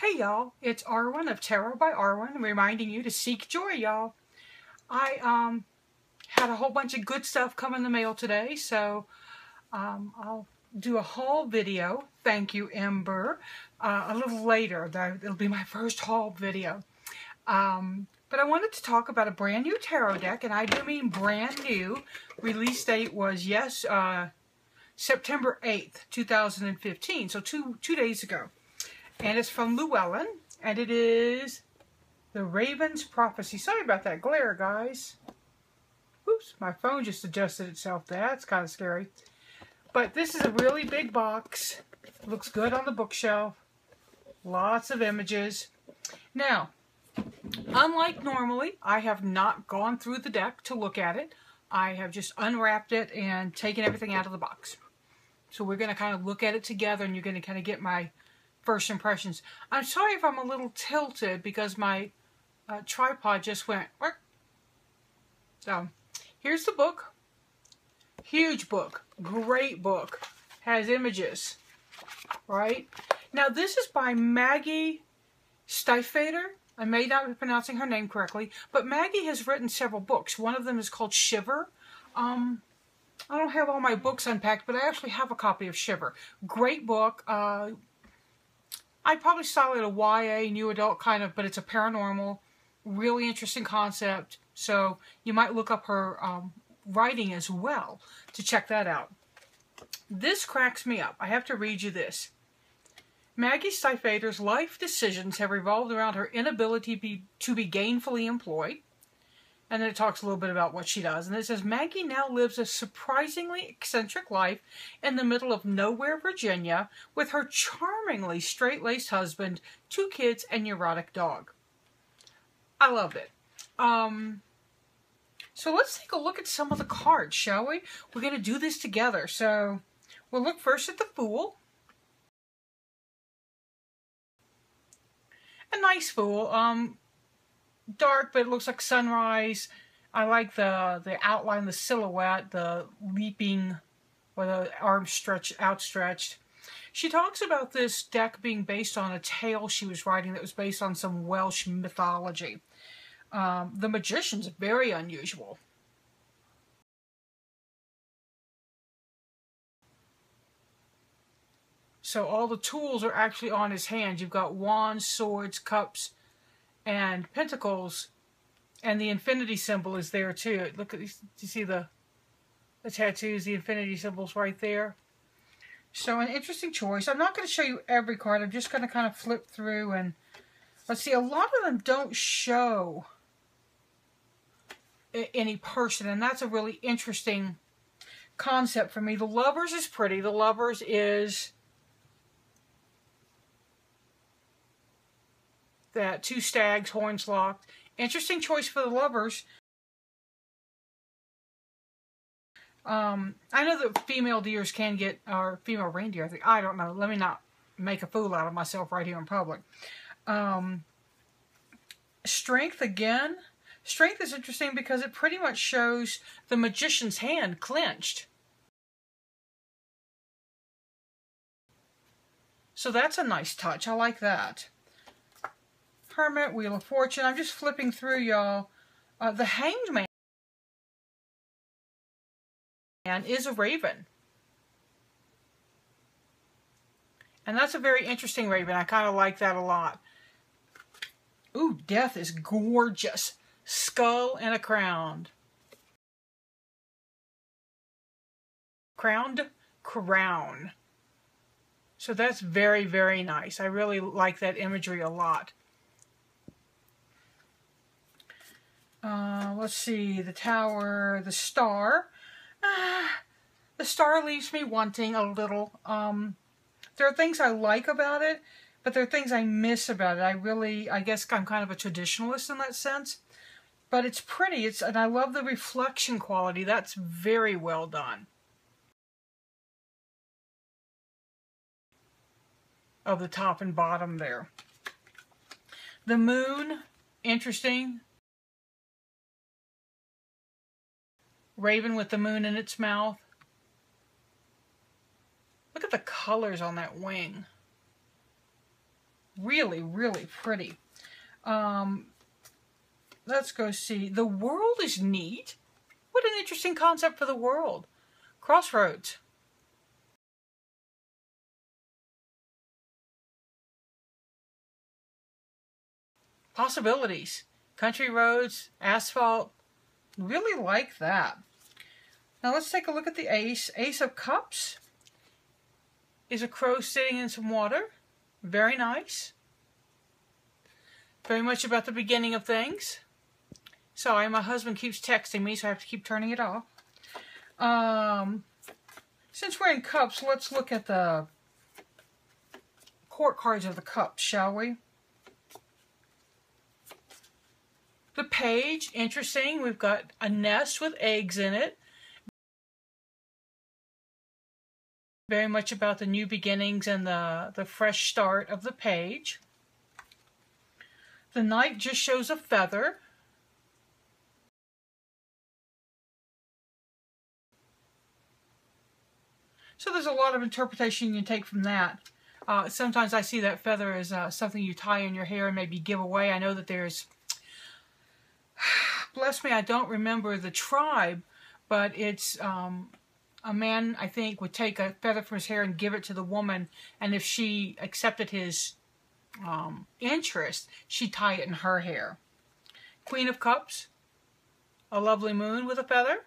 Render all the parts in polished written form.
Hey y'all, it's Arwen of Tarot by Arwen, reminding you to seek joy, y'all. I had a whole bunch of good stuff come in the mail today, so I'll do a haul video. Thank you, Ember. A little later, it'll be my first haul video. But I wanted to talk about a brand new tarot deck, and I do mean brand new. Release date was, yes, September 8th, 2015, so two days ago. And it's from Llewellyn, and it is The Raven's Prophecy. Sorry about that glare, guys. Oops, my phone just adjusted itself. That's kind of scary. But this is a really big box. Looks good on the bookshelf. Lots of images. Now, unlike normally, I have not gone through the deck to look at it. I have just unwrapped it and taken everything out of the box. So we're going to kind of look at it together, and you're going to kind of get my first impressions. I'm sorry if I'm a little tilted because my tripod just went. So here's the book. Huge book. Great book. Has images. Right? Now this is by Maggie Stiefvater. I may not be pronouncing her name correctly, but Maggie has written several books. One of them is called Shiver. I don't have all my books unpacked, but I actually have a copy of Shiver. Great book. I'd probably style it a YA, new adult kind of, but it's a paranormal, really interesting concept. So you might look up her writing as well to check that out. This cracks me up. I have to read you this. Maggie Stiefvater's life decisions have revolved around her inability to be gainfully employed. And then it talks a little bit about what she does. And it says, Maggie now lives a surprisingly eccentric life in the middle of nowhere, Virginia, with her charmingly straight-laced husband, 2 kids, and neurotic dog. I love it. So let's take a look at some of the cards, shall we? We're going to do this together. So we'll look first at the Fool. A nice Fool. Dark, but it looks like sunrise. I like the outline, the silhouette, the leaping, or the arms outstretched. She talks about this deck being based on a tale she was writing that was based on some Welsh mythology. The Magician's very unusual. So all the tools are actually on his hands. You've got wands, swords, cups, and pentacles, and the infinity symbol is there too. Look at these. Do you see the tattoos, the infinity symbols right there? So an interesting choice. I'm not going to show you every card. I'm just going to kind of flip through and let's see. A lot of them don't show any person, and that's a really interesting concept for me. The Lovers is pretty. The Lovers is that 2 stags, horns locked. Interesting choice for the Lovers. I know that female deers can get, or female reindeer, I think. I don't know. Let me not make a fool out of myself right here in public. Strength again. Strength is interesting because it pretty much shows the Magician's hand clenched. So that's a nice touch. I like that. Hermit, Wheel of Fortune. I'm just flipping through, y'all. The Hanged Man is a raven. And that's a very interesting raven. I kind of like that a lot. Ooh, Death is gorgeous. Skull and a crown. Crowned crown. So that's very, very nice. I really like that imagery a lot. Let's see, the Tower, the Star. The Star leaves me wanting a little. There are things I like about it, but there are things I miss about it. I guess I'm kind of a traditionalist in that sense. But it's pretty, and I love the reflection quality. That's very well done. Of the top and bottom there. The Moon, interesting. Raven with the moon in its mouth. Look at the colors on that wing. really, really pretty. Let's go see. The world is neat. What an interesting concept for the world. Crossroads. Possibilities. Country roads, asphalt. Really like that. Now let's take a look at the ace. Ace of Cups is a crow sitting in some water. Very nice. Very much about the beginning of things. Sorry, my husband keeps texting me, so I have to keep turning it off. Since we're in cups, let's look at the court cards of the cups, shall we? The page, interesting. We've got a nest with eggs in it. Very much about the new beginnings and the fresh start of the page. The knight just shows a feather. So there's a lot of interpretation you can take from that. Sometimes I see that feather as something you tie in your hair and maybe give away. I know that there's, bless me, I don't remember the tribe, but it's a man, I think, would take a feather from his hair and give it to the woman, and if she accepted his interest, she'd tie it in her hair. Queen of Cups, a lovely moon with a feather.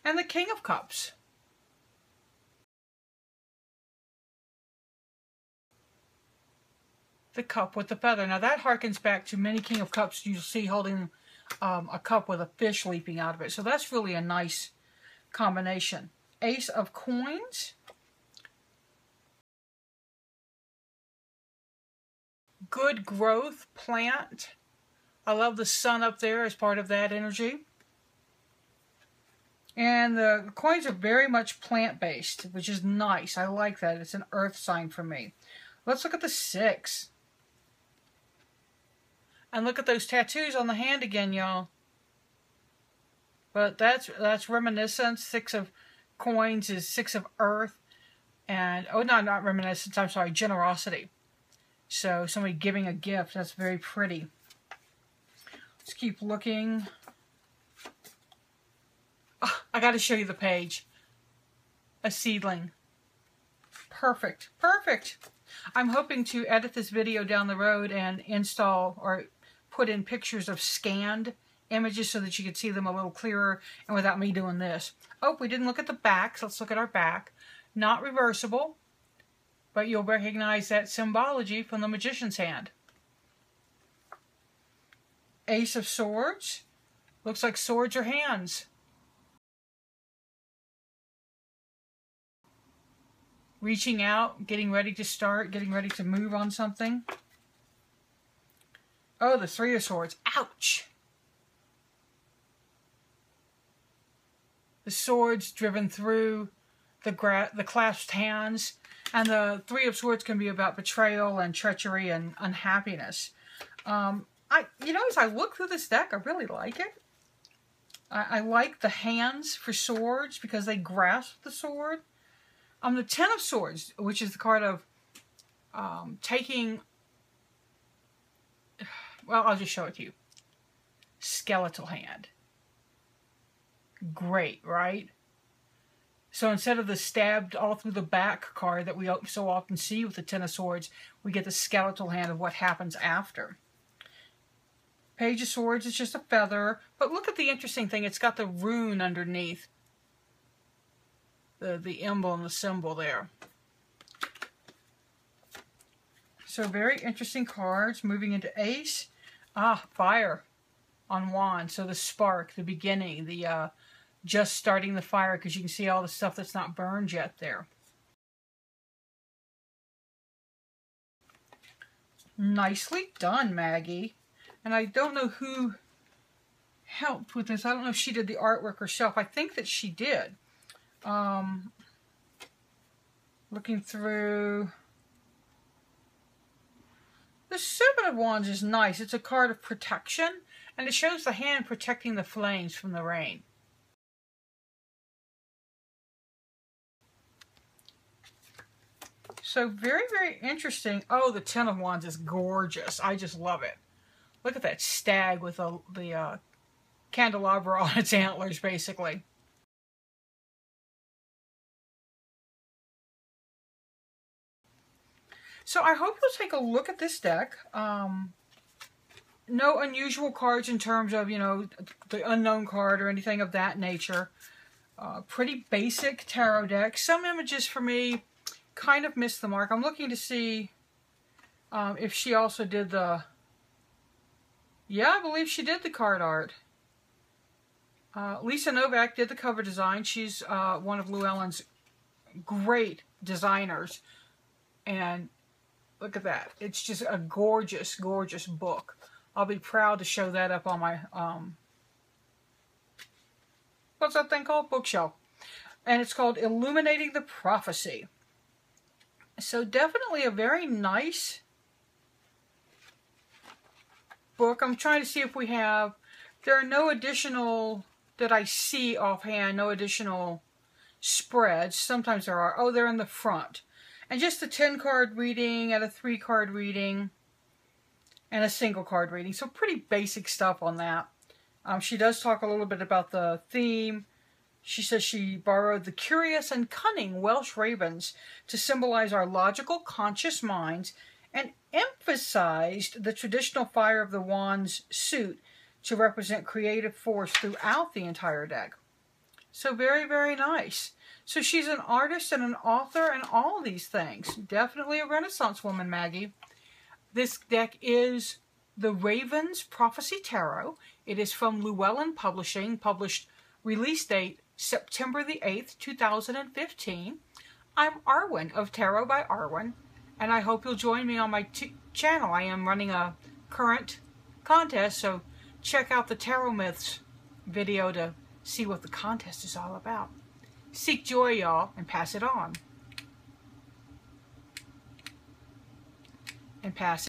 And the King of Cups. The cup with the feather. Now that harkens back to many King of Cups you'll see holding a cup with a fish leaping out of it. So that's really a nice combination. Ace of Coins. Good growth plant. I love the sun up there as part of that energy. And the coins are very much plant-based, which is nice. I like that. It's an earth sign for me. Let's look at the 6. And look at those tattoos on the hand again, y'all. But that's reminiscence. 6 of coins is 6 of earth. And, oh, no, not reminiscence. I'm sorry, generosity. So somebody giving a gift. That's very pretty. Let's keep looking. Oh, I got to show you the page. A seedling. Perfect. Perfect. I'm hoping to edit this video down the road and install or put in pictures of scanned images so that you can see them a little clearer and without me doing this. Oh, we didn't look at the back, so let's look at our back. Not reversible, but you'll recognize that symbology from the Magician's hand. Ace of Swords. Looks like swords are hands. Reaching out, getting ready to start, getting ready to move on something. Oh, the 3 of Swords. Ouch! The swords driven through the clasped hands. And the 3 of Swords can be about betrayal and treachery and unhappiness. You know, as I look through this deck, I really like it. I like the hands for swords because they grasp the sword. The 10 of Swords, which is the card of taking... Well, I'll just show it to you. Skeletal hand. Great, right? So instead of the stabbed all through the back card that we so often see with the 10 of Swords, we get the skeletal hand of what happens after. Page of Swords is just a feather. But look at the interesting thing. It's got the rune underneath. The emblem, the symbol there. So very interesting cards. Moving into Ace. Fire on Wand. So the spark, the beginning, the just starting the fire, because you can see all the stuff that's not burned yet there. Nicely done, Maggie. And I don't know who helped with this. I don't know if she did the artwork herself. I think that she did. Looking through... The 7 of Wands is nice. It's a card of protection, and it shows the hand protecting the flames from the rain. So very, very interesting. Oh, the Ten of Wands is gorgeous. I just love it. Look at that stag with the candelabra on its antlers, basically. So I hope you'll take a look at this deck. No unusual cards in terms of, you know, the unknown card or anything of that nature. Pretty basic tarot deck. Some images for me kind of missed the mark. I'm looking to see if she also did the... Yeah, I believe she did the card art. Lisa Novak did the cover design. She's one of Llewellyn's great designers. And look at that. It's just a gorgeous, gorgeous book. I'll be proud to show that up on my, what's that thing called? Bookshelf. And it's called Illuminating the Prophecy. So definitely a very nice book. I'm trying to see if we have, there are no additional, that I see offhand, no additional spreads. Sometimes there are. Oh, they're in the front. And just a 10-card reading and a 3-card reading and a single card reading. So pretty basic stuff on that. She does talk a little bit about the theme. She says she borrowed the curious and cunning Welsh ravens to symbolize our logical, conscious minds and emphasized the traditional Fire of the Wands suit to represent creative force throughout the entire deck. So very, very nice. So she's an artist and an author and all these things. Definitely a Renaissance woman, Maggie. This deck is the Ravens Prophecy Tarot. It is from Llewellyn Publishing, published release date September the 8th, 2015. I'm Arwen of Tarot by Arwen, and I hope you'll join me on my channel. I am running a current contest, so check out the Tarot Myths video to see what the contest is all about. Seek joy, y'all, and pass it on. And pass it.